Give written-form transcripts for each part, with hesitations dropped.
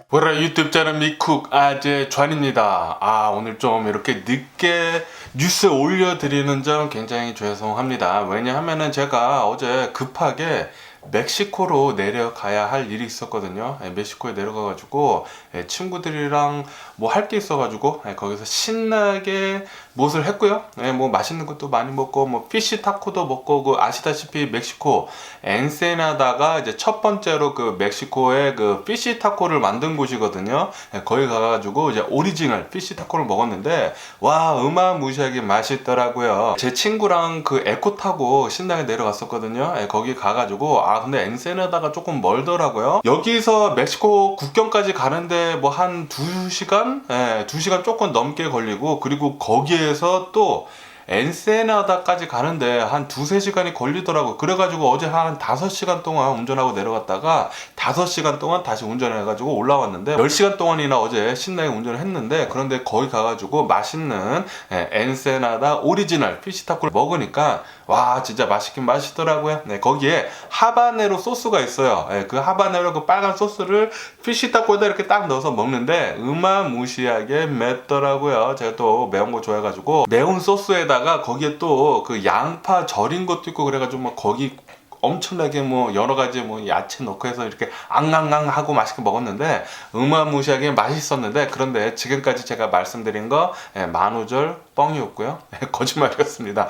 보라 유튜브 채널 미쿡 아재 존입니다. 오늘 좀 이렇게 늦게 뉴스 올려드리는 점 굉장히 죄송합니다. 왜냐하면은 제가 어제 급하게 멕시코로 내려가야 할 일이 있었거든요. 멕시코에 내려가가지고 친구들이랑 뭐 할 게 있어가지고 거기서 신나게 무엇을 했고요. 뭐 맛있는 것도 많이 먹고 뭐 피시 타코도 먹고, 그 아시다시피 멕시코 엔세나다가 이제 첫 번째로 그 멕시코의 그 피시 타코를 만든 곳이거든요. 거기 가가지고 이제 오리지널 피시 타코를 먹었는데 와, 어마무시하게 맛있더라고요. 제 친구랑 그 에코 타고 신나게 내려갔었거든요. 거기 가가지고 근데 엔세나다가 조금 멀더라고요. 여기서 멕시코 국경까지 가는데 뭐 한 2시간? 2시간 조금 넘게 걸리고, 그리고 거기에서 또 엔세나다까지 가는데 한 2-3시간이 걸리더라고. 그래가지고 어제 한 5시간 동안 운전하고 내려갔다가 5시간 동안 다시 운전해가지고 올라왔는데 10시간 동안이나 어제 신나게 운전을 했는데, 그런데 거기 가가지고 맛있는 엔세나다 오리지널 피시타코를 먹으니까 와, 진짜 맛있긴 맛있더라고요. 거기에 하바네로 소스가 있어요. 그 하바네로 그 빨간 소스를 피시타코에다 이렇게 딱 넣어서 먹는데 어마무시하게 맵더라고요. 제가 또 매운 거 좋아해가지고 매운 소스에다가 거기에 또 그 양파 절인 것도 있고 그래가지고 막 거기 엄청나게 뭐 여러 가지 뭐 야채 넣고 해서 이렇게 앙앙앙 하고 맛있게 먹었는데 어마무시하게 맛있었는데, 그런데 지금까지 제가 말씀드린 거 만우절 뻥이었고요. 거짓말이었습니다.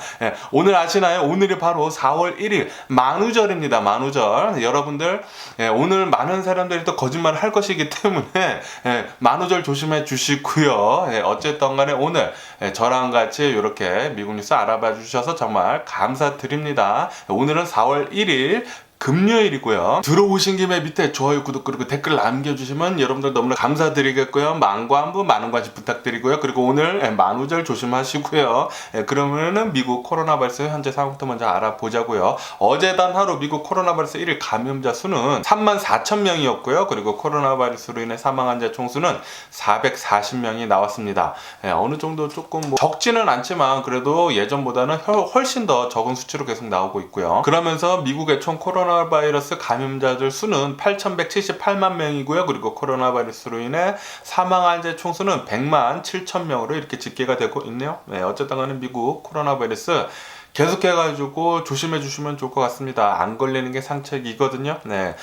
오늘 아시나요? 오늘이 바로 4월 1일 만우절입니다. 만우절. 여러분들 오늘 많은 사람들이 또 거짓말을 할 것이기 때문에 만우절 조심해 주시고요. 어쨌든 간에 오늘 저랑 같이 이렇게 미국 뉴스 알아봐 주셔서 정말 감사드립니다. 오늘은 4월 1일 금요일이고요. 들어오신 김에 밑에 좋아요, 구독, 그리고 댓글 남겨주시면 여러분들 너무나 감사드리겠고요. 만관부 많은 관심 부탁드리고요. 그리고 오늘 만우절 조심하시고요. 그러면은 미국 코로나 바이러스 현재 상황부터 먼저 알아보자고요. 어제 단 하루 미국 코로나 바이러스 1일 감염자 수는 34,000명이었고요. 그리고 코로나 바이러스로 인해 사망한 자 총수는 440명이 나왔습니다. 어느 정도 조금 뭐 적지는 않지만 그래도 예전보다는 훨씬 더 적은 수치로 계속 나오고 있고요. 그러면서 미국의 총 코로나 바이러스 감염자들 수는 8,178만 명이고요. 그리고 코로나 바이러스로 인해 사망한 자 총수는 100만 7천 명으로 이렇게 집계가 되고 있네요. 어쨌든 간에 미국 코로나 바이러스 계속해가지고 조심해 주시면 좋을 것 같습니다. 안 걸리는 게 상책이거든요.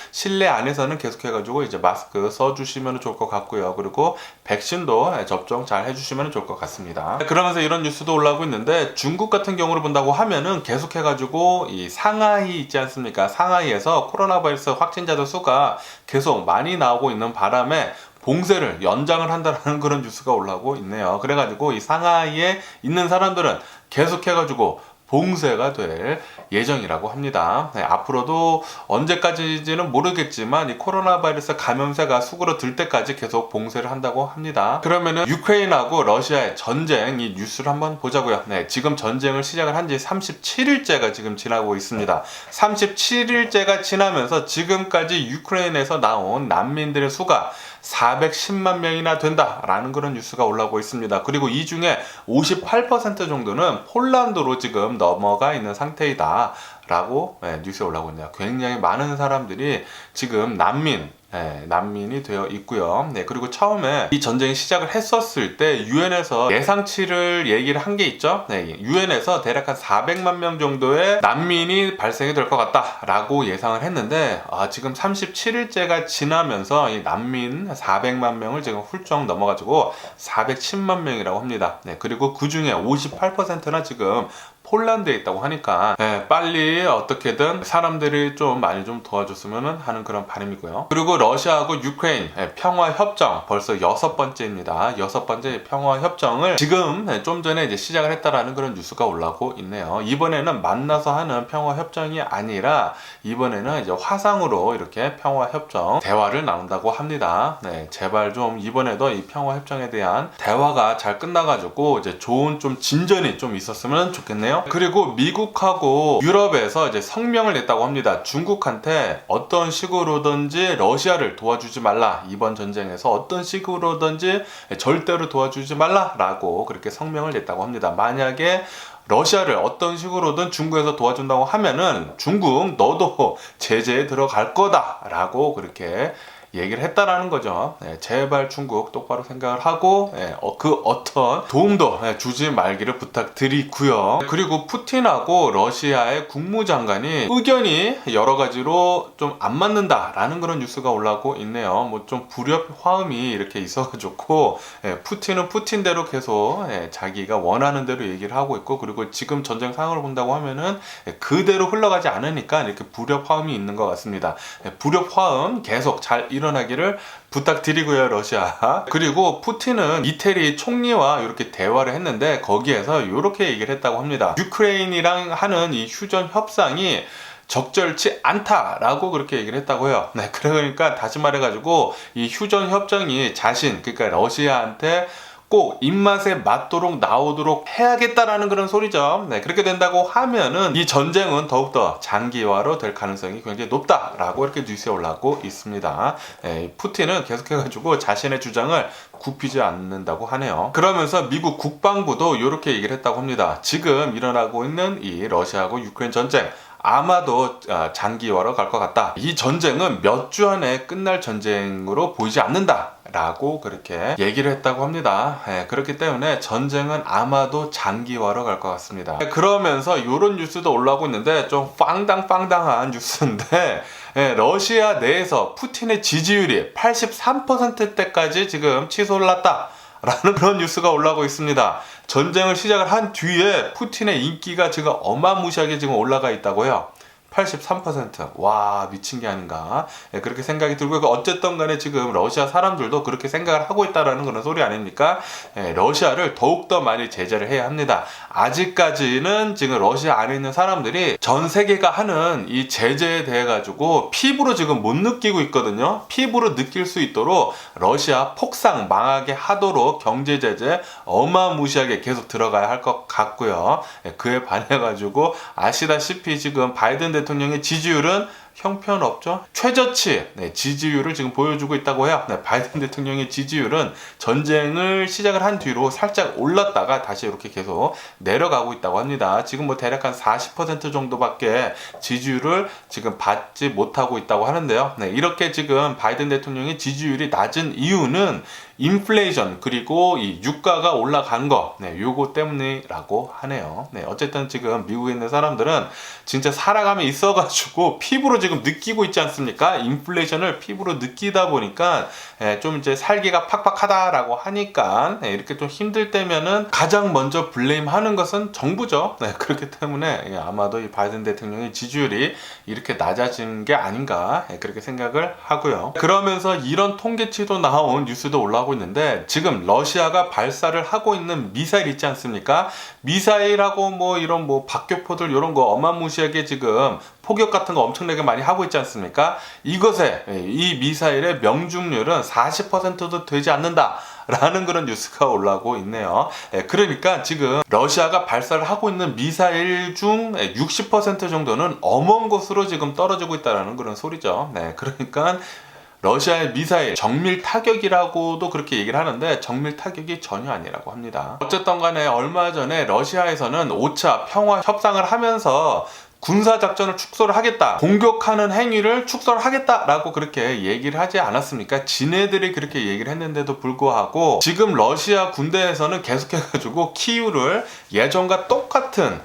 실내 안에서는 계속해가지고 이제 마스크 써주시면 좋을 것 같고요. 그리고 백신도 접종 잘 해주시면 좋을 것 같습니다. 그러면서 이런 뉴스도 올라오고 있는데, 중국 같은 경우를 본다고 하면은 계속해가지고 이 상하이 있지 않습니까? 상하이에서 코로나 바이러스 확진자들 수가 계속 많이 나오고 있는 바람에 봉쇄를 연장을 한다는 그런 뉴스가 올라오고 있네요. 그래가지고 이 상하이에 있는 사람들은 계속해가지고 봉쇄가 될 예정이라고 합니다. 앞으로도 언제까지인지는 모르겠지만 이 코로나 바이러스 감염세가 수그러들 때까지 계속 봉쇄를 한다고 합니다. 그러면은 유크레인하고 러시아의 전쟁, 이 뉴스를 한번 보자고요. 지금 전쟁을 시작을 한 지 37일째가 지금 지나고 있습니다. 37일째가 지나면서 지금까지 유크레인에서 나온 난민들의 수가 410만 명이나 된다라는 그런 뉴스가 올라오고 있습니다. 그리고 이 중에 58% 정도는 폴란드로 지금 넘어가 있는 상태이다 라고 뉴스에 올라오고 있네요. 굉장히 많은 사람들이 지금 난민이 되어 있고요. 그리고 처음에 이 전쟁이 시작을 했었을 때 유엔에서 예상치를 얘기를 한 게 있죠. 유엔에서 대략 한 400만 명 정도의 난민이 발생이 될 것 같다라고 예상을 했는데 지금 37일째가 지나면서 이 난민 400만 명을 지금 훌쩍 넘어가지고 410만 명이라고 합니다. 그리고 그 중에 58%나 지금 폴란드에 있다고 하니까 빨리 어떻게든 사람들이 좀 많이 좀 도와줬으면 하는 그런 바람이고요. 그리고 러시아하고 유크레인 평화협정 벌써 6번째입니다. 6번째 평화협정을 지금 좀 전에 이제 시작을 했다라는 그런 뉴스가 올라오고 있네요. 이번에는 만나서 하는 평화협정이 아니라 이번에는 이제 화상으로 이렇게 평화협정 대화를 나눈다고 합니다. 제발 좀 이번에도 이 평화협정에 대한 대화가 잘 끝나가지고 이제 좋은 좀 진전이 좀 있었으면 좋겠네요. 그리고 미국하고 유럽에서 이제 성명을 냈다고 합니다. 중국한테 어떤 식으로든지 러시아를 도와주지 말라. 이번 전쟁에서 어떤 식으로든지 절대로 도와주지 말라라고 그렇게 성명을 냈다고 합니다. 만약에 러시아를 어떤 식으로든 중국에서 도와준다고 하면은 중국 너도 제재에 들어갈 거다라고 그렇게 얘기를 했다라는 거죠. 제발 중국 똑바로 생각을 하고 그 어떤 도움도 주지 말기를 부탁드리고요. 그리고 푸틴하고 러시아의 국무장관이 의견이 여러 가지로 좀 안 맞는다라는 그런 뉴스가 올라오고 있네요. 뭐 좀 불협 화음이 이렇게 있어가지고 푸틴은 푸틴대로 계속 자기가 원하는 대로 얘기를 하고 있고, 그리고 지금 전쟁 상황을 본다고 하면은 그대로 흘러가지 않으니까 이렇게 불협 화음이 있는 것 같습니다. 불협 화음 계속 잘 일어나기를 부탁드리고요, 러시아. 그리고 푸틴은 이태리 총리와 이렇게 대화를 했는데 거기에서 이렇게 얘기를 했다고 합니다. 유크레인이랑 하는 이 휴전 협상이 적절치 않다라고 그렇게 얘기를 했다고 해요. 그러니까 다시 말해가지고 이 휴전 협정이 그러니까 러시아한테 꼭 입맛에 맞도록 나오도록 해야겠다라는 그런 소리죠. 그렇게 된다고 하면은 이 전쟁은 더욱더 장기화로 될 가능성이 굉장히 높다라고 이렇게 뉴스에 올라오고 있습니다. 푸틴은 계속해가지고 자신의 주장을 굽히지 않는다고 하네요. 그러면서 미국 국방부도 이렇게 얘기를 했다고 합니다. 지금 일어나고 있는 이 러시아하고 유크레인 전쟁 아마도 장기화로 갈 것 같다. 이 전쟁은 몇 주 안에 끝날 전쟁으로 보이지 않는다 라고 그렇게 얘기를 했다고 합니다. 그렇기 때문에 전쟁은 아마도 장기화로 갈 것 같습니다. 그러면서 이런 뉴스도 올라오고 있는데 좀 빵당빵당한 뉴스인데, 러시아 내에서 푸틴의 지지율이 83%대까지 지금 치솟았다 라는 그런 뉴스가 올라오고 있습니다. 전쟁을 시작을 한 뒤에 푸틴의 인기가 지금 어마무시하게 지금 올라가 있다고 해요. 83%. 와, 미친 게 아닌가. 그렇게 생각이 들고, 어쨌든 간에 지금 러시아 사람들도 그렇게 생각을 하고 있다라는 그런 소리 아닙니까? 러시아를 더욱더 많이 제재를 해야 합니다. 아직까지는 지금 러시아 안에 있는 사람들이 전 세계가 하는 이 제재에 대해 가지고 피부로 지금 못 느끼고 있거든요. 피부로 느낄 수 있도록 러시아 폭삭 망하게 하도록 경제 제재 어마무시하게 계속 들어가야 할 것 같고요. 그에 반해 가지고 아시다시피 지금 바이든 대통령의 지지율은 형편없죠. 최저치 지지율을 지금 보여주고 있다고 해요. 바이든 대통령의 지지율은 전쟁을 시작을 한 뒤로 살짝 올랐다가 다시 이렇게 계속 내려가고 있다고 합니다. 지금 뭐 대략 한 40% 정도밖에 지지율을 지금 받지 못하고 있다고 하는데요. 이렇게 지금 바이든 대통령의 지지율이 낮은 이유는 인플레이션 그리고 이 유가가 올라간 거, 요거 때문이라고 하네요. 어쨌든 지금 미국에 있는 사람들은 진짜 살아감이 있어가지고 피부로 지금 느끼고 있지 않습니까? 인플레이션을 피부로 느끼다 보니까 좀 이제 살기가 팍팍하다라고 하니까 이렇게 좀 힘들 때면은 가장 먼저 블레임하는 것은 정부죠. 그렇기 때문에 아마도 이 바이든 대통령의 지지율이 이렇게 낮아진 게 아닌가 그렇게 생각을 하고요. 그러면서 이런 통계치도 나온 뉴스도 올라오고 있는데, 지금 러시아가 발사를 하고 있는 미사일 있지 않습니까? 미사일하고 뭐 이런 뭐 박격포들 이런 거 어마무시하게 지금 포격 같은 거 엄청나게 많이 하고 있지 않습니까? 이것에 이 미사일의 명중률은 40%도 되지 않는다 라는 그런 뉴스가 올라오고 있네요. 그러니까 지금 러시아가 발사를 하고 있는 미사일 중 60% 정도는 어먼 곳으로 지금 떨어지고 있다는 그런 소리죠. 그러니까 러시아의 미사일 정밀 타격이라고도 그렇게 얘기를 하는데 정밀 타격이 전혀 아니라고 합니다. 어쨌든 간에 얼마 전에 러시아에서는 5차 평화 협상을 하면서 군사작전을 축소를 하겠다, 공격하는 행위를 축소를 하겠다라고 그렇게 얘기를 하지 않았습니까? 지네들이 그렇게 얘기를 했는데도 불구하고 지금 러시아 군대에서는 계속해가지고 키이우를 예전과 똑같은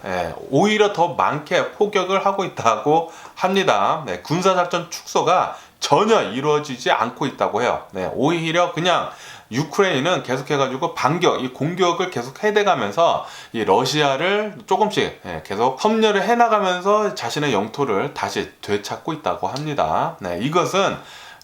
오히려 더 많게 폭격을 하고 있다고 합니다. 군사작전 축소가 전혀 이루어지지 않고 있다고 해요. 오히려 그냥 유크레인은 계속해가지고 반격, 이 공격을 계속 해대가면서 이 러시아를 조금씩 계속 섬멸을 해나가면서 자신의 영토를 다시 되찾고 있다고 합니다. 이것은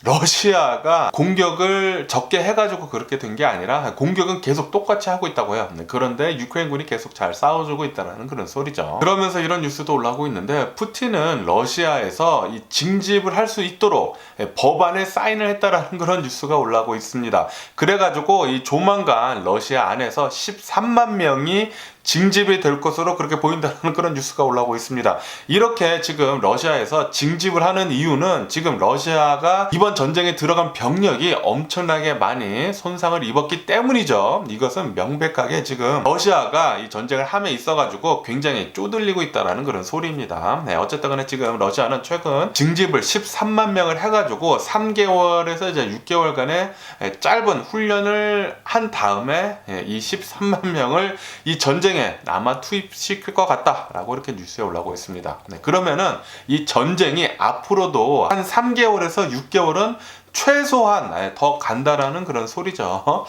러시아가 공격을 적게 해가지고 그렇게 된 게 아니라 공격은 계속 똑같이 하고 있다고 해요. 그런데 유크레인군이 계속 잘 싸워주고 있다는 그런 소리죠. 그러면서 이런 뉴스도 올라오고 있는데, 푸틴은 러시아에서 이 징집을 할 수 있도록 법안에 사인을 했다라는 그런 뉴스가 올라오고 있습니다. 그래가지고 이 조만간 러시아 안에서 13만 명이 징집이 될 것으로 그렇게 보인다는 그런 뉴스가 올라오고 있습니다. 이렇게 지금 러시아에서 징집을 하는 이유는 지금 러시아가 이번 전쟁에 들어간 병력이 엄청나게 많이 손상을 입었기 때문이죠. 이것은 명백하게 지금 러시아가 이 전쟁을 함에 있어가지고 굉장히 쪼들리고 있다라는 그런 소리입니다. 네, 어쨌든 간에 지금 러시아는 최근 징집을 13만 명을 해가지고 3개월에서 이제 6개월간의 짧은 훈련을 한 다음에 이 13만 명을 이 전쟁에 아마 투입시킬 것 같다라고 이렇게 뉴스에 올라오고 있습니다. 네, 그러면은 이 전쟁이 앞으로도 한 3개월에서 6개월은 최소한 더 간다라는 그런 소리죠.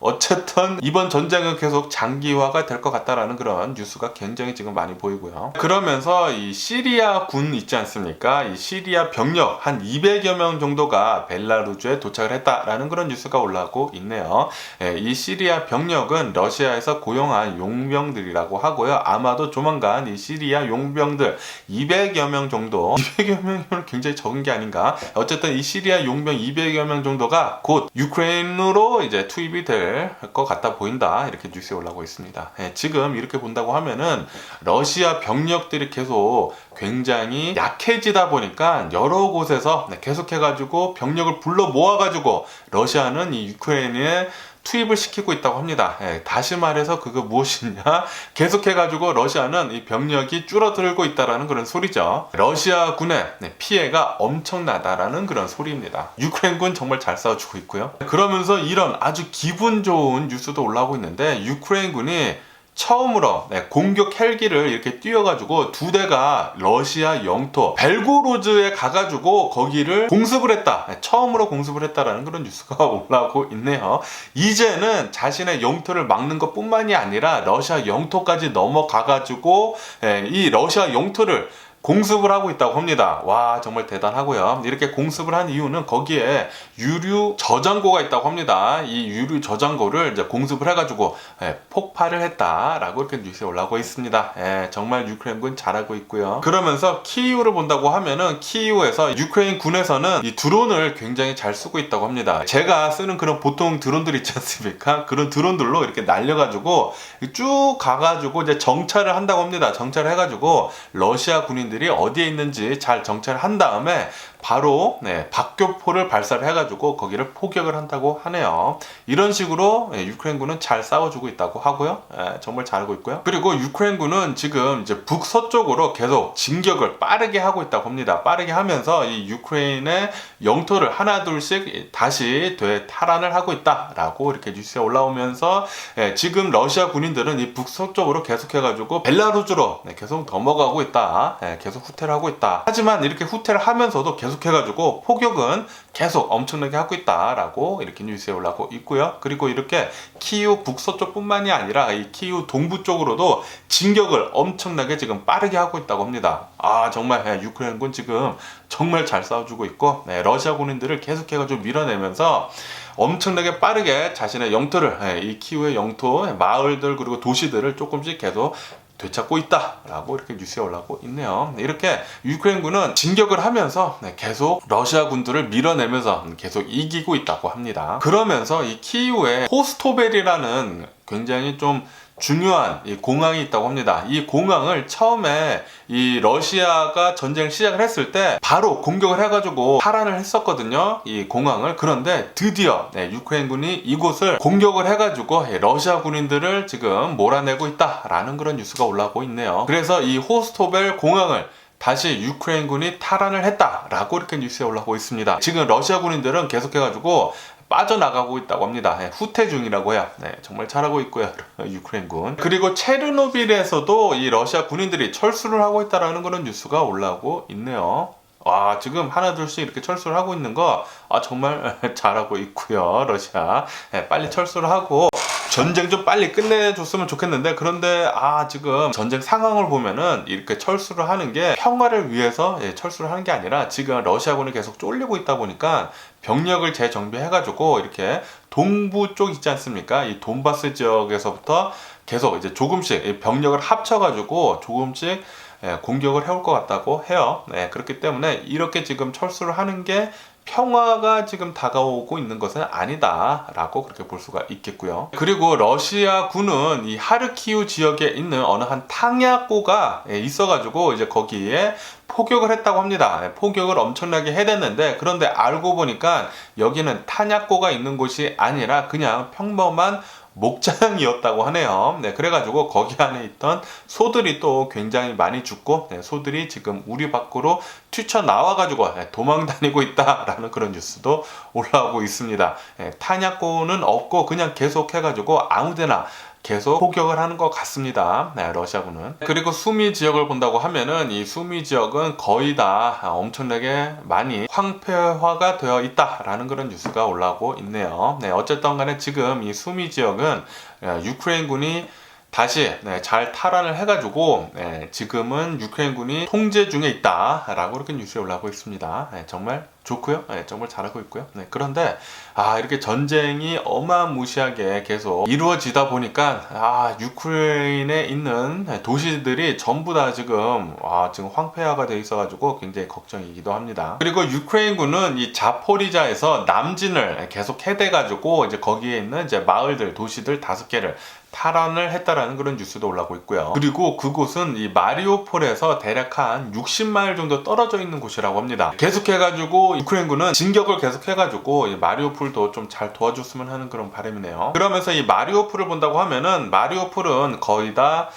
어쨌든 이번 전쟁은 계속 장기화가 될 것 같다라는 그런 뉴스가 굉장히 지금 많이 보이고요. 그러면서 이 시리아 군 있지 않습니까? 이 시리아 병력 한 200여 명 정도가 벨라루즈에 도착을 했다라는 그런 뉴스가 올라오고 있네요. 이 시리아 병력은 러시아에서 고용한 용병들이라고 하고요. 아마도 조만간 이 시리아 용병들 200여 명 정도, 200여 명이면 굉장히 적은 게 아닌가? 어쨌든 이 시리아 용병 200여 명 정도가 곧 유크레인으로 이제 투입이 될 것 같다 보인다, 이렇게 뉴스에 올라오고 있습니다. 지금 이렇게 본다고 하면은 러시아 병력들이 계속 굉장히 약해지다 보니까 여러 곳에서 계속해가지고 병력을 불러 모아가지고 러시아는 이 유크레인에 투입을 시키고 있다고 합니다. 다시 말해서 그거 무엇이냐? 계속해가지고 러시아는 이 병력이 줄어들고 있다라는 그런 소리죠. 러시아 군의 피해가 엄청나다라는 그런 소리입니다. 유크레인군 정말 잘 싸워주고 있고요. 그러면서 이런 아주 기분 좋은 뉴스도 올라오고 있는데, 유크레인군이 처음으로 공격 헬기를 이렇게 띄워가지고 2대가 러시아 영토 벨고로즈에 가가지고 거기를 공습을 했다. 처음으로 공습을 했다라는 그런 뉴스가 올라오고 있네요. 이제는 자신의 영토를 막는 것 뿐만이 아니라 러시아 영토까지 넘어가가지고 이 러시아 영토를 공습을 하고 있다고 합니다. 와, 정말 대단하고요. 이렇게 공습을 한 이유는 거기에 유류 저장고가 있다고 합니다. 이 유류 저장고를 이제 공습을 해가지고 폭발을 했다라고 이렇게 뉴스에 올라오고 있습니다. 정말 유크레인군 잘하고 있고요. 그러면서 키이우를 본다고 하면은 키이우에서 유크레인 군에서는 이 드론을 굉장히 잘 쓰고 있다고 합니다. 제가 쓰는 그런 보통 드론들 있지 않습니까? 그런 드론들로 이렇게 날려가지고 쭉 가가지고 이제 정찰을 한다고 합니다. 정찰을 해가지고 러시아 군인 들이 어디에 있는지 잘 정찰을 한 다음에 바로 박교포를 발사를 해가지고 거기를 포격을 한다고 하네요. 이런 식으로 유크레인군은 잘 싸워주고 있다고 하고요. 정말 잘하고 있고요. 그리고 유크레인군은 지금 이제 북서쪽으로 계속 진격을 빠르게 하고 있다고 합니다. 빠르게 하면서 이 유크레인의 영토를 하나 둘씩 다시 되탈환을 하고 있다라고 이렇게 뉴스에 올라오면서 지금 러시아 군인들은 이 북서쪽으로 계속해가지고 벨라루즈로 계속 넘어가고 있다. 계속 후퇴를 하고 있다. 하지만 이렇게 후퇴를 하면서도 계속해가지고 포격은 계속 엄청나게 하고 있다라고 이렇게 뉴스에 올라오고 있고요. 그리고 이렇게 키이우 북서쪽 뿐만이 아니라 이 키이우 동부 쪽으로도 진격을 엄청나게 지금 빠르게 하고 있다고 합니다. 아, 정말 유크레인군 지금 정말 잘 싸워주고 있고 러시아 군인들을 계속해가지고 밀어내면서 엄청나게 빠르게 자신의 영토를, 이 키이우의 영토, 마을들 그리고 도시들을 조금씩 계속 되찾고 있다라고 이렇게 뉴스에 올라오고 있네요. 이렇게 유크레인군은 진격을 하면서 계속 러시아 군들을 밀어내면서 계속 이기고 있다고 합니다. 그러면서 이 키이우에 호스토벨이라는 굉장히 좀 중요한 이 공항이 있다고 합니다. 이 공항을 처음에 이 러시아가 전쟁을 시작을 했을 때 바로 공격을 해가지고 탈환을 했었거든요. 이 공항을. 그런데 드디어 유크레인군이 이곳을 공격을 해가지고 러시아 군인들을 지금 몰아내고 있다라는 그런 뉴스가 올라오고 있네요. 그래서 이 호스토벨 공항을 다시 유크레인군이 탈환을 했다라고 이렇게 뉴스에 올라오고 있습니다. 지금 러시아 군인들은 계속해가지고 빠져나가고 있다고 합니다. 후퇴 중이라고 해요. 정말 잘하고 있고요. 유크레인군. 그리고 체르노빌에서도 이 러시아 군인들이 철수를 하고 있다라는 그런 뉴스가 올라오고 있네요. 와, 지금 하나 둘씩 이렇게 철수를 하고 있는 거 정말 잘하고 있고요. 러시아 빨리 철수를 하고 전쟁 좀 빨리 끝내줬으면 좋겠는데, 그런데 지금 전쟁 상황을 보면은 이렇게 철수를 하는 게 평화를 위해서 철수를 하는 게 아니라 지금 러시아군이 계속 쫄리고 있다 보니까 병력을 재정비해가지고 이렇게 동부 쪽 있지 않습니까? 이 돈바스 지역에서부터 계속 이제 조금씩 병력을 합쳐가지고 조금씩 공격을 해올 것 같다고 해요. 그렇기 때문에 이렇게 지금 철수를 하는 게 평화가 지금 다가오고 있는 것은 아니다라고 그렇게 볼 수가 있겠고요. 그리고 러시아군은 이 하르키우 지역에 있는 어느 한 탄약고가 있어가지고 이제 거기에 포격을 했다고 합니다. 포격을 엄청나게 해댔는데, 그런데 알고 보니까 여기는 탄약고가 있는 곳이 아니라 그냥 평범한 목장이었다고 하네요. 네, 그래가지고 거기 안에 있던 소들이 또 굉장히 많이 죽고, 소들이 지금 우리 밖으로 튀쳐나와가지고 도망 다니고 있다라는 그런 뉴스도 올라오고 있습니다. 탄약고는 없고 그냥 계속 해가지고 아무데나 계속 포격을 하는 것 같습니다. 러시아군은. 그리고 수미 지역을 본다고 하면은 이 수미 지역은 거의 다 엄청나게 많이 황폐화가 되어 있다라는 그런 뉴스가 올라오고 있네요. 어쨌든 간에 지금 이 수미 지역은 유크레인군이 다시 잘 탈환을 해가지고 지금은 유크레인군이 통제 중에 있다라고 이렇게 뉴스에 올라오고 있습니다. 정말 좋고요. 정말 잘하고 있고요. 그런데 이렇게 전쟁이 어마무시하게 계속 이루어지다 보니까 유크레인에 있는 도시들이 전부 다 지금 황폐화가 돼 있어가지고 굉장히 걱정이기도 합니다. 그리고 유크레인군은 이 자포리자에서 남진을 계속 해대가지고 이제 거기에 있는 이제 마을들, 도시들 5개를 탈환을 했다라는 그런 뉴스도 올라오고 있고요. 그리고 그곳은 이 마리오폴에서 대략 한 60마일 정도 떨어져 있는 곳이라고 합니다. 계속해가지고 유크레인군은 진격을 계속해가지고 이 마리오폴도 좀 잘 도와줬으면 하는 그런 바람이네요. 그러면서 이 마리오폴을 본다고 하면은 마리오폴은 거의 다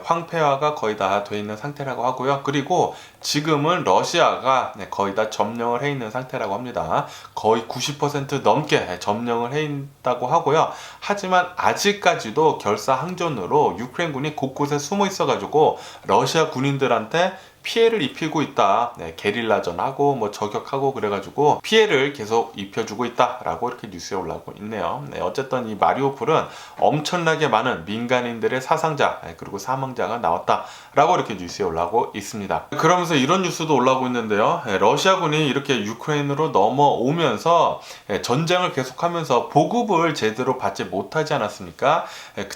황폐화가 거의 다 돼 있는 상태라고 하고요. 그리고 지금은 러시아가 거의 다 점령을 해 있는 상태라고 합니다. 거의 90% 넘게 점령을 해 있다고 하고요. 하지만 아직까지도 결사항전으로 유크레인군이 곳곳에 숨어 있어가지고 러시아 군인들한테 피해를 입히고 있다. 게릴라전하고 뭐 저격하고 그래가지고 피해를 계속 입혀주고 있다라고 이렇게 뉴스에 올라오고 있네요. 어쨌든 이 마리오폴은 엄청나게 많은 민간인들의 사상자 그리고 사망자가 나왔다라고 이렇게 뉴스에 올라오고 있습니다. 그러면서 이런 뉴스도 올라오고 있는데요. 러시아군이 이렇게 유크레인으로 넘어오면서 전쟁을 계속하면서 보급을 제대로 받지 못하지 않았습니까?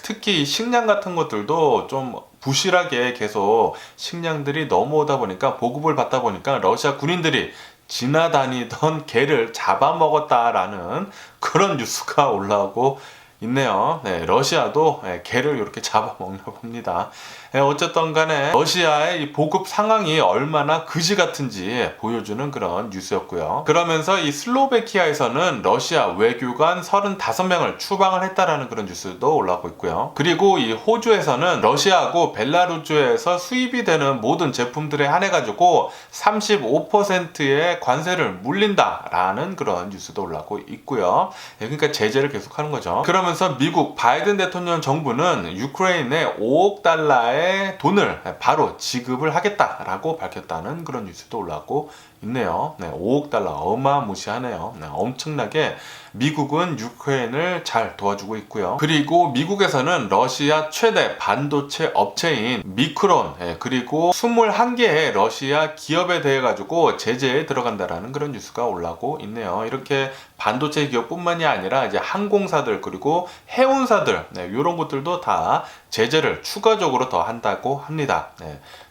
특히 식량 같은 것들도 좀 부실하게 계속 식량들이 넘어오다 보니까 보급을 받다 보니까 러시아 군인들이 지나다니던 개를 잡아먹었다라는 그런 뉴스가 올라오고 있네요. 러시아도 개를 이렇게 잡아먹나 봅니다. 어쨌든 간에 러시아의 이 보급 상황이 얼마나 그지 같은지 보여주는 그런 뉴스였고요. 그러면서 이 슬로베키아에서는 러시아 외교관 35명을 추방을 했다라는 그런 뉴스도 올라오고 있고요. 그리고 이 호주에서는 러시아하고 벨라루스에서 수입이 되는 모든 제품들에 한해 가지고 35%의 관세를 물린다라는 그런 뉴스도 올라오고 있고요. 그러니까 제재를 계속하는 거죠. 그러면서 미국 바이든 대통령 정부는 유크레인에 5억 달러의 돈을 바로 지급을 하겠다라고 밝혔다는 그런 뉴스도 올라오고 있네요. 5억 달러 어마무시하네요. 엄청나게 미국은 유크레인을 잘 도와주고 있고요. 그리고 미국에서는 러시아 최대 반도체 업체인 미크론 그리고 21개의 러시아 기업에 대해 가지고 제재에 들어간다라는 그런 뉴스가 올라오고 있네요. 이렇게 반도체 기업뿐만이 아니라 이제 항공사들 그리고 해운사들 이런 것들도 다 제재를 추가적으로 더 한다고 합니다.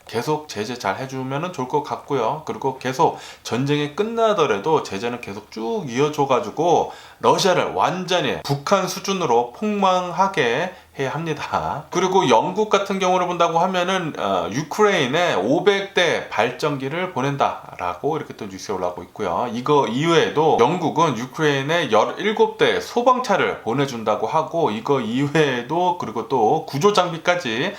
계속 제재 잘 해주면 좋을 것 같고요. 그리고 계속 전쟁이 끝나더라도 제재는 계속 쭉 이어줘가지고 러시아를 완전히 북한 수준으로 폭망하게 해야 합니다. 그리고 영국 같은 경우를 본다고 하면은 유크레인에 500대 발전기를 보낸다라고 이렇게 또 뉴스에 올라오고 있고요. 이거 이외에도 영국은 유크레인에 17대 소방차를 보내준다고 하고 이거 이외에도 그리고 또 구조 장비까지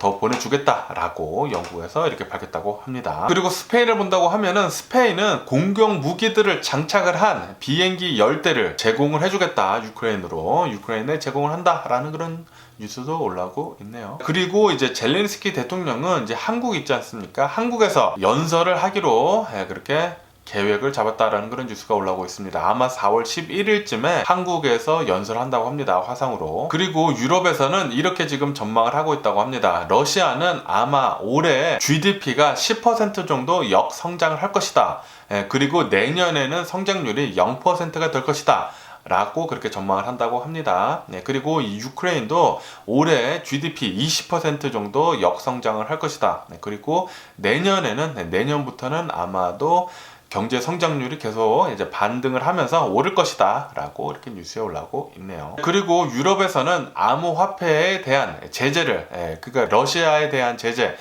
더 보내주겠다라고 영국에서 이렇게 밝혔다고 합니다. 그리고 스페인을 본다고 하면은 스페인은 공격 무기들을 장착을 한 비행기 10대를 제공을 해주겠다. 유크레인에 제공을 한다라는 그런 뉴스도 올라오고 있네요. 그리고 이제 젤렌스키 대통령은 이제 한국 있지 않습니까? 한국에서 연설을 하기로 그렇게 계획을 잡았다라는 그런 뉴스가 올라오고 있습니다. 아마 4월 11일쯤에 한국에서 연설한다고 합니다. 화상으로. 그리고 유럽에서는 이렇게 지금 전망을 하고 있다고 합니다. 러시아는 아마 올해 GDP가 10% 정도 역성장을 할 것이다. 그리고 내년에는 성장률이 0%가 될 것이다. 라고 그렇게 전망을 한다고 합니다. 그리고 이 유크레인도 올해 GDP 20% 정도 역성장을 할 것이다. 그리고 내년부터는 아마도 경제 성장률이 계속 이제 반등을 하면서 오를 것이다 라고 이렇게 뉴스에 올라오고 있네요. 그리고 유럽에서는 암호화폐에 대한 제재를, 그러니까 러시아에 대한 제재,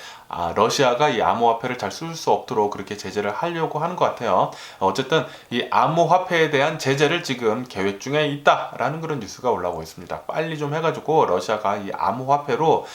러시아가 이 암호화폐를 잘 쓸 수 없도록 그렇게 제재를 하려고 하는 것 같아요. 어쨌든 이 암호화폐에 대한 제재를 지금 계획 중에 있다라는 그런 뉴스가 올라오고 있습니다. 빨리 좀 해가지고 러시아가 이 암호화폐로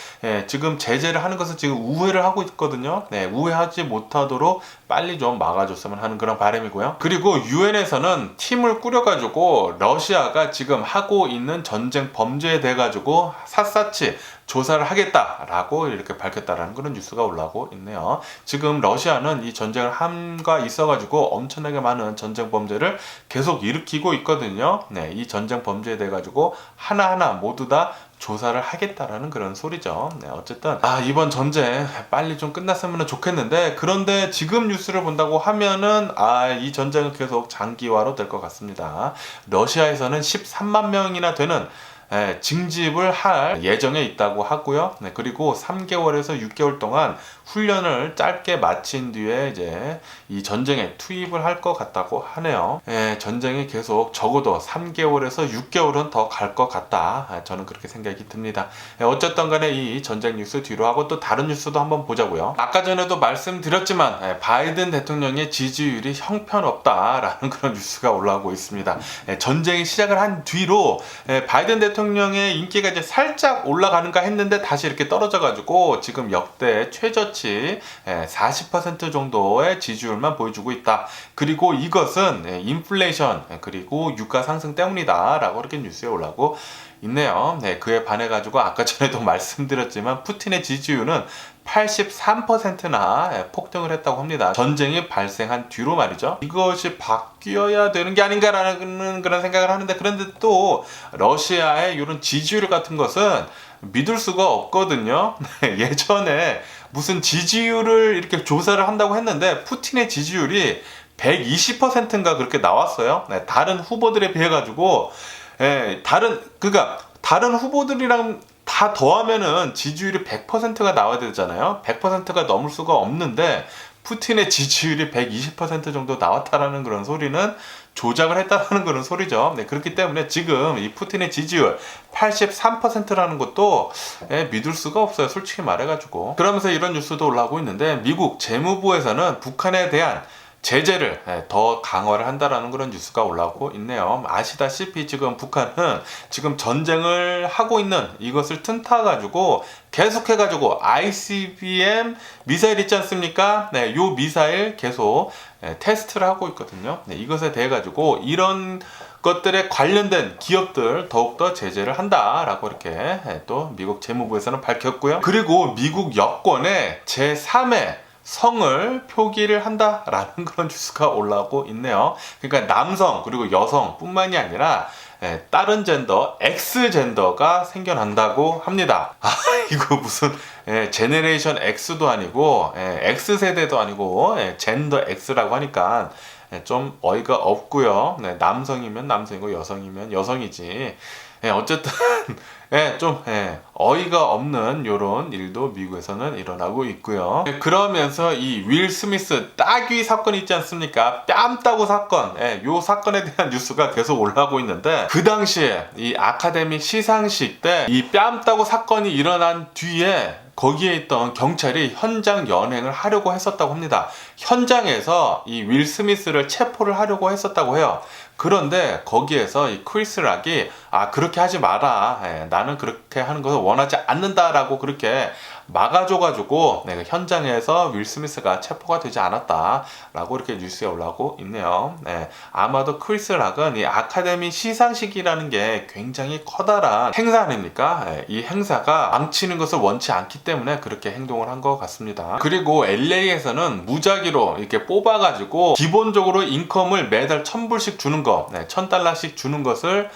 지금 제재를 하는 것을 지금 우회를 하고 있거든요. 우회하지 못하도록 빨리 좀 막아줬으면 하는 그런 바람이고요. 그리고 유엔에서는 팀을 꾸려가지고 러시아가 지금 하고 있는 전쟁 범죄에 대해 가지고 샅샅이 조사를 하겠다라고 이렇게 밝혔다라는 그런 뉴스가 올라오고 있네요. 지금 러시아는 이 전쟁을 함과 있어가지고 엄청나게 많은 전쟁 범죄를 계속 일으키고 있거든요. 이 전쟁 범죄에 대해 가지고 하나하나 모두 다 조사를 하겠다라는 그런 소리죠. 어쨌든 이번 전쟁 빨리 좀 끝났으면 좋겠는데, 그런데 지금 뉴스를 본다고 하면은 이 전쟁은 계속 장기화로 될 것 같습니다. 러시아에서는 13만 명이나 되는 징집을 할 예정에 있다고 하고요. 그리고 3개월에서 6개월 동안 훈련을 짧게 마친 뒤에 이제 이 전쟁에 투입을 할 것 같다고 하네요. 전쟁이 계속 적어도 3개월에서 6개월은 더 갈 것 같다. 저는 그렇게 생각이 듭니다. 어쨌든 간에 이 전쟁 뉴스 뒤로 하고 또 다른 뉴스도 한번 보자고요. 아까 전에도 말씀드렸지만 바이든 대통령의 지지율이 형편없다라는 그런 뉴스가 올라오고 있습니다. 전쟁이 시작을 한 뒤로 바이든 대통령의 인기가 이제 살짝 올라가는가 했는데 다시 이렇게 떨어져가지고 지금 역대 최저치 40% 정도의 지지율만 보여주고 있다. 그리고 이것은 인플레이션 그리고 유가 상승 때문이다 라고 이렇게 뉴스에 올라오고 있네요. 그에 반해 가지고 아까 전에도 말씀드렸지만 푸틴의 지지율은 83%나 폭등을 했다고 합니다. 전쟁이 발생한 뒤로 말이죠. 이것이 바뀌어야 되는 게 아닌가라는 그런 생각을 하는데, 그런데 또 러시아의 이런 지지율 같은 것은 믿을 수가 없거든요. 예전에 무슨 지지율을 이렇게 조사를 한다고 했는데 푸틴의 지지율이 120%인가 그렇게 나왔어요. 다른 후보들에 비해 가지고 다른 후보들이랑 다 더하면은 지지율이 100%가 나와야 되잖아요. 100%가 넘을 수가 없는데 푸틴의 지지율이 120% 정도 나왔다라는 그런 소리는 조작을 했다는 그런 소리죠. 그렇기 때문에 지금 이 푸틴의 지지율 83%라는 것도 믿을 수가 없어요. 솔직히 말해가지고. 그러면서 이런 뉴스도 올라오고 있는데, 미국 재무부에서는 북한에 대한 제재를 더 강화를 한다라는 그런 뉴스가 올라오고 있네요. 아시다시피 지금 북한은 지금 전쟁을 하고 있는 이것을 틈타가지고 계속해가지고 ICBM 미사일 있지 않습니까? 요 미사일 계속 테스트를 하고 있거든요. 이것에 대해 가지고 이런 것들에 관련된 기업들 더욱더 제재를 한다라고 이렇게 또 미국 재무부에서는 밝혔고요. 그리고 미국 여권의 제3의 성을 표기를 한다라는 그런 뉴스가 올라오고 있네요. 그러니까 남성 그리고 여성 뿐만이 아니라 다른 젠더, X 젠더가 생겨난다고 합니다. 이거 무슨 제네레이션 X도 아니고 X 세대도 아니고 젠더 X라고 하니까 좀 어이가 없고요. 남성이면 남성이고 여성이면 여성이지. 어쨌든 좀 어이가 없는 이런 일도 미국에서는 일어나고 있고요. 그러면서 이 윌 스미스 따귀 사건 있지 않습니까? 뺨 따고 사건, 요 사건에 대한 뉴스가 계속 올라오고 있는데, 그 당시에 이 아카데미 시상식 때 이 뺨 따고 사건이 일어난 뒤에 거기에 있던 경찰이 현장 연행을 하려고 했었다고 합니다. 현장에서 이 윌 스미스를 체포를 하려고 했었다고 해요. 그런데 거기에서 이 크리스 락이 그렇게 하지 마라, 나는 그렇게 하는 것을 원하지 않는다라고 그렇게 막아줘가지고 현장에서 윌 스미스가 체포가 되지 않았다라고 이렇게 뉴스에 올라오고 있네요. 아마도 크리스 락은 이 아카데미 시상식이라는 게 굉장히 커다란 행사 아닙니까? 이 행사가 망치는 것을 원치 않기 때문에 그렇게 행동을 한 것 같습니다. 그리고 LA에서는 무작위로 이렇게 뽑아가지고 기본적으로 인컴을 매달 $1,000불씩 주는 거, $1,000씩 주는 것을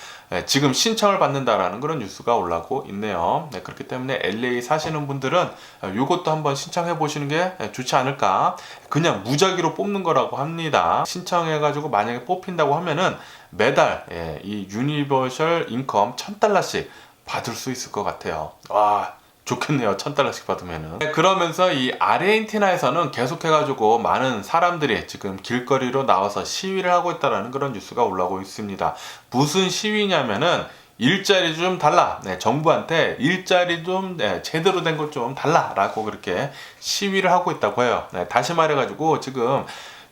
지금 신청을 받는다라는 그런 뉴스가 올라오고 있네요. 그렇기 때문에 LA 사시는 분들은 이것도 한번 신청해 보시는 게 좋지 않을까. 그냥 무작위로 뽑는 거라고 합니다. 신청해 가지고 만약에 뽑힌다고 하면은 매달 이 유니버셜 인컴 $1,000씩 받을 수 있을 것 같아요. 와, 좋겠네요. $1,000씩 받으면은. 그러면서 이 아르헨티나에서는 계속해가지고 많은 사람들이 지금 길거리로 나와서 시위를 하고 있다는 그런 뉴스가 올라오고 있습니다. 무슨 시위냐면은 일자리 좀 달라. 네, 정부한테 일자리 좀 제대로 된 것 좀 달라라고 그렇게 시위를 하고 있다고 해요. 네, 다시 말해가지고 지금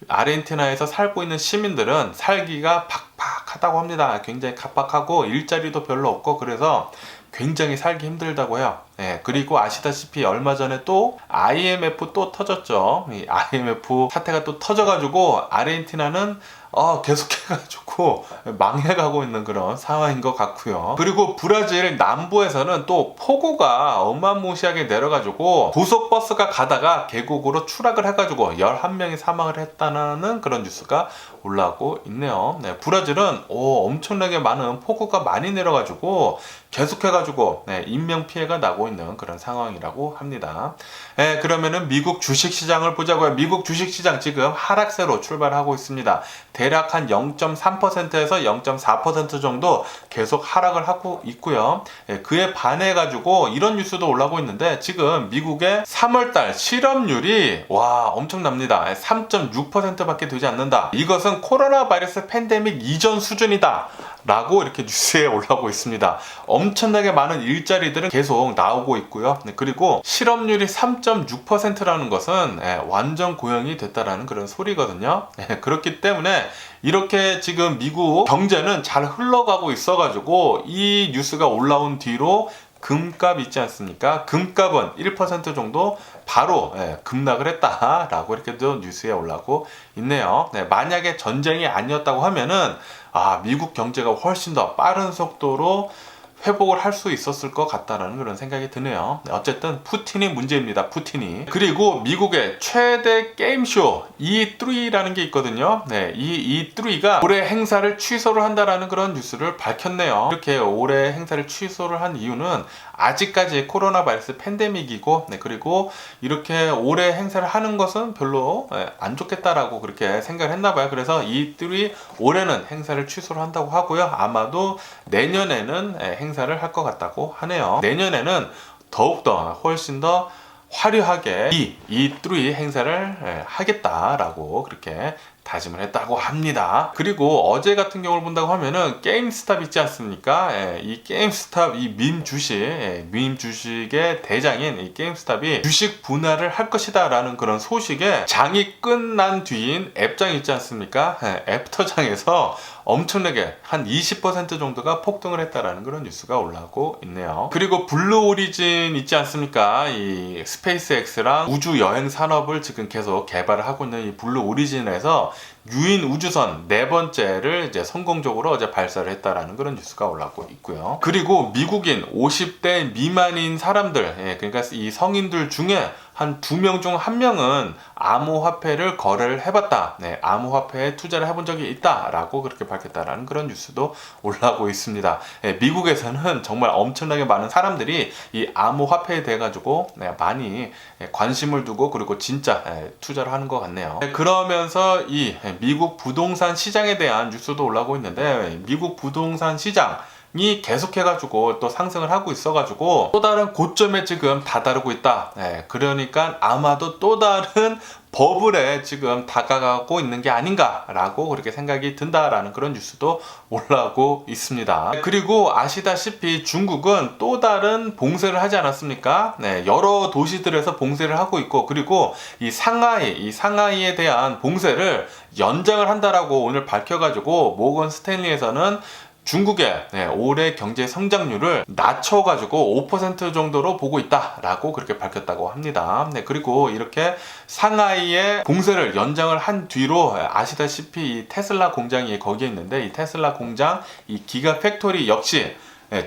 아르헨티나에서 살고 있는 시민들은 살기가 팍팍하다고 합니다. 굉장히 각박하고 일자리도 별로 없고 그래서 굉장히 살기 힘들다고 해요. 그리고 아시다시피 얼마 전에 또 IMF 또 터졌죠. 이 IMF 사태가 또 터져가지고 아르헨티나는 계속해가지고 망해가고 있는 그런 상황인 것 같고요. 그리고 브라질 남부에서는 또 폭우가 어마무시하게 내려가지고 고속버스가 가다가 계곡으로 추락을 해가지고 11명이 사망을 했다는 그런 뉴스가 올라오고 있네요. 브라질은 엄청나게 많은 폭우가 많이 내려가지고 계속해가지고 인명피해가 나고 있는 그런 상황이라고 합니다. 그러면은 미국 주식시장을 보자고요. 미국 주식시장 지금 하락세로 출발하고 있습니다. 대략 한 0.3%에서 0.4% 정도 계속 하락을 하고 있고요. 그에 반해가지고 이런 뉴스도 올라오고 있는데 지금 미국의 3월달 실업률이 엄청납니다. 3.6%밖에 되지 않는다. 이것은 코로나 바이러스 팬데믹 이전 수준이다 라고 이렇게 뉴스에 올라오고 있습니다. 엄청나게 많은 일자리들은 계속 나오고 있고요. 그리고 실업률이 3.6%라는 것은 완전 고용이 됐다라는 그런 소리거든요. 그렇기 때문에 이렇게 지금 미국 경제는 잘 흘러가고 있어가지고 이 뉴스가 올라온 뒤로 금값 있지 않습니까? 금값은 1% 정도 바로 급락을 했다라고 이렇게 또 뉴스에 올라오고 있네요. 만약에 전쟁이 아니었다고 하면은 미국 경제가 훨씬 더 빠른 속도로 회복을 할 수 있었을 것 같다라는 그런 생각이 드네요. 어쨌든 푸틴이 문제입니다. 푸틴이. 그리고 미국의 최대 게임쇼 E3라는 게 있거든요. 이 E3가 올해 행사를 취소를 한다라는 그런 뉴스를 밝혔네요. 이렇게 올해 행사를 취소를 한 이유는 아직까지 코로나 바이러스 팬데믹이고 그리고 이렇게 올해 행사를 하는 것은 별로 안 좋겠다라고 그렇게 생각을 했나봐요. 그래서 E3 올해는 행사를 취소를 한다고 하고요. 아마도 내년에는 행사를 할 것 같다고 하네요. 내년에는 더욱더 훨씬 더 화려하게 이 E3 행사를 하겠다라고 그렇게 다짐을 했다고 합니다. 그리고 어제 같은 경우를 본다고 하면은 게임스탑 있지 않습니까? 이 게임스탑 이 밈 주식의 대장인 이 게임스탑이 주식 분할을 할 것이다 라는 그런 소식에 장이 끝난 뒤인 앱장 있지 않습니까? 애프터장에서 엄청나게 한 20% 정도가 폭등을 했다라는 그런 뉴스가 올라오고 있네요. 그리고 블루 오리진 있지 않습니까? 이 스페이스X랑 우주 여행 산업을 지금 계속 개발을 하고 있는 이 블루 오리진에서 유인 우주선 4번째를 이제 성공적으로 어제 발사를 했다라는 그런 뉴스가 올라오고 있고요. 그리고 미국인 50대 미만인 사람들, 그러니까 이 성인들 중에 한 2명 중 1명은 암호화폐를 거래를 해봤다. 암호화폐에 투자를 해본 적이 있다라고 그렇게 밝혔다라는 그런 뉴스도 올라오고 있습니다. 미국에서는 정말 엄청나게 많은 사람들이 이 암호화폐에 대해 가지고 많이 관심을 두고 그리고 진짜 투자를 하는 것 같네요. 그러면서 이 미국 부동산 시장에 대한 뉴스도 올라오고 있는데 미국 부동산 시장 이 계속해가지고 또 상승을 하고 있어가지고 또 다른 고점에 지금 다다르고 있다. 그러니까 아마도 또 다른 버블에 지금 다가가고 있는 게 아닌가라고 그렇게 생각이 든다라는 그런 뉴스도 올라오고 있습니다. 그리고 아시다시피 중국은 또 다른 봉쇄를 하지 않았습니까? 여러 도시들에서 봉쇄를 하고 있고 그리고 이 상하이에 대한 봉쇄를 연장을 한다라고 오늘 밝혀가지고 모건 스탠리에서는 중국의 올해 경제 성장률을 낮춰가지고 5% 정도로 보고 있다라고 그렇게 밝혔다고 합니다. 그리고 이렇게 상하이의 봉쇄를 연장을 한 뒤로 아시다시피 이 테슬라 공장이 거기에 있는데 이 테슬라 공장 이 기가 팩토리 역시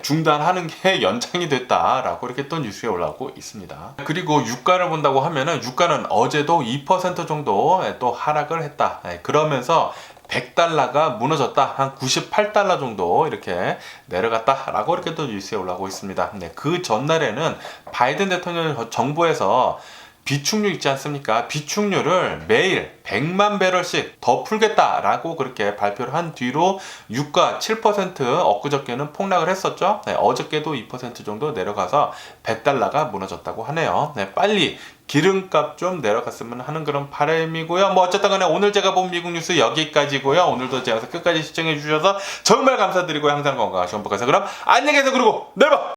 중단하는 게 연장이 됐다라고 이렇게 또 뉴스에 올라오고 있습니다. 그리고 유가를 본다고 하면은 유가는 어제도 2% 정도 또 하락을 했다. 그러면서 100달러가 무너졌다. 한 98달러 정도 이렇게 내려갔다라고 이렇게 또 뉴스에 올라오고 있습니다. 그 전날에는 바이든 대통령 정부에서 비축유 있지 않습니까? 비축유를 매일 100만 배럴씩 더 풀겠다라고 그렇게 발표를 한 뒤로 유가 7% 엊그저께는 폭락을 했었죠. 네, 어저께도 2% 정도 내려가서 100달러가 무너졌다고 하네요. 네, 빨리 기름값 좀 내려갔으면 하는 그런 바람이고요. 뭐 어쨌든 간에 오늘 제가 본 미국 뉴스 여기까지고요. 오늘도 제 영상 끝까지 시청해 주셔서 정말 감사드리고 항상 건강하시고 행복하세요. 그럼 안녕히 계세요. 그리고 내일 봐!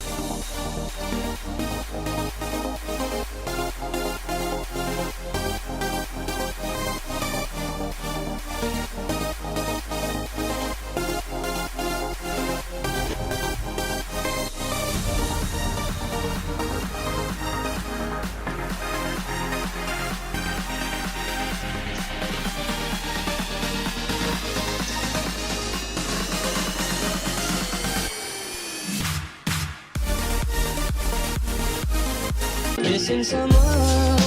Missing someone